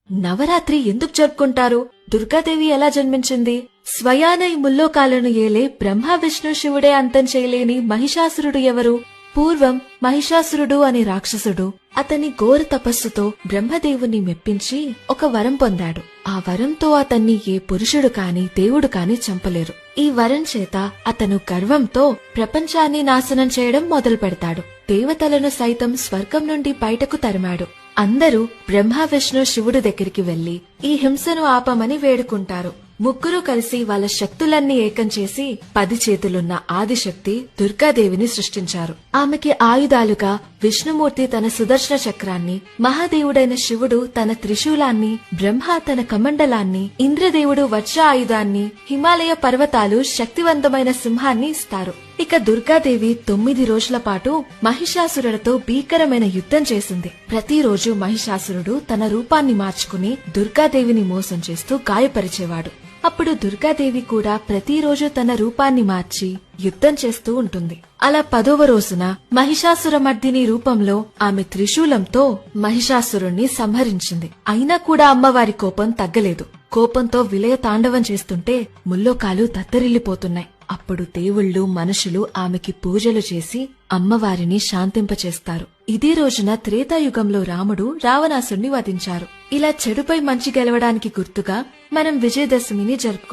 నవరాత్రి ఎందుకు జరుపుకుంటారు? దుర్గాదేవి ఎలా జన్మించింది? స్వయాన ఈ ముల్లోకాలను ఏలే బ్రహ్మ విష్ణు శివుడే అంతం చేయలేని మహిషాసురుడు ఎవరు? పూర్వం మహిషాసురుడు అనే రాక్షసుడు అతని ఘోర తపస్సుతో బ్రహ్మదేవుని మెప్పించి ఒక వరం పొందాడు. ఆ వరంతో అతన్ని ఏ పురుషుడు కాని దేవుడు కాని చంపలేరు. ఈ వరం చేత అతను గర్వంతో ప్రపంచాన్ని నాశనం చేయడం మొదలు పెడతాడు. దేవతలను సైతం స్వర్గం నుండి బయటకు తరిమాడు. అందరూ బ్రహ్మ విష్ణు శివుడు దగ్గరికి వెళ్లి ఈ హింసను ఆపమని వేడుకుంటారు. ముగ్గురు కలిసి వాళ్ళ శక్తులన్నీ ఏకం చేసి 10 చేతులున్న ఆదిశక్తి దుర్గాదేవిని సృష్టించారు. ఆమెకి ఆయుధాలుగా విష్ణుమూర్తి తన సుదర్శన చక్రాన్ని, మహాదేవుడైన శివుడు తన త్రిశూలాన్ని, బ్రహ్మ తన కమండలాన్ని, ఇంద్రదేవుడు వజ్ర ఆయుధాన్ని, హిమాలయ పర్వతాలు శక్తివంతమైన సింహాన్ని ఇస్తారు. ఇక దుర్గాదేవి 9 రోజుల పాటు మహిషాసురుడితో భీకరమైన యుద్ధం చేసింది. ప్రతిరోజు మహిషాసురుడు తన రూపాన్ని మార్చుకుని దుర్గాదేవిని మోసం చేస్తూ గాయపరిచేవాడు. అప్పుడు దుర్గాదేవి కూడా ప్రతిరోజు తన రూపాన్ని మార్చి యుద్ధం చేస్తూ ఉంటుంది. అలా 10వ రోజున మహిషాసురమర్దిని రూపంలో ఆమె త్రిశూలంతో మహిషాసురుణ్ణి సంహరించింది. అయినా కూడా అమ్మవారి కోపం తగ్గలేదు. కోపంతో విలయ తాండవం చేస్తుంటే ముల్లోకాలు దత్తరిల్లిపోతున్నాయి. అప్పుడు దేవుళ్ళు, మనుషులు ఆమెకి పూజలు చేసి అమ్మవారిని శాంతింపచేస్తారు. ఇదే రోజున త్రేతాయుగంలో రాముడు రావణాసురుణ్ణి వధించారు. ఇలా చెడుపై మంచి గెలవడానికి గుర్తుగా మనం విజయదశమిని జరుపుకుంటాం.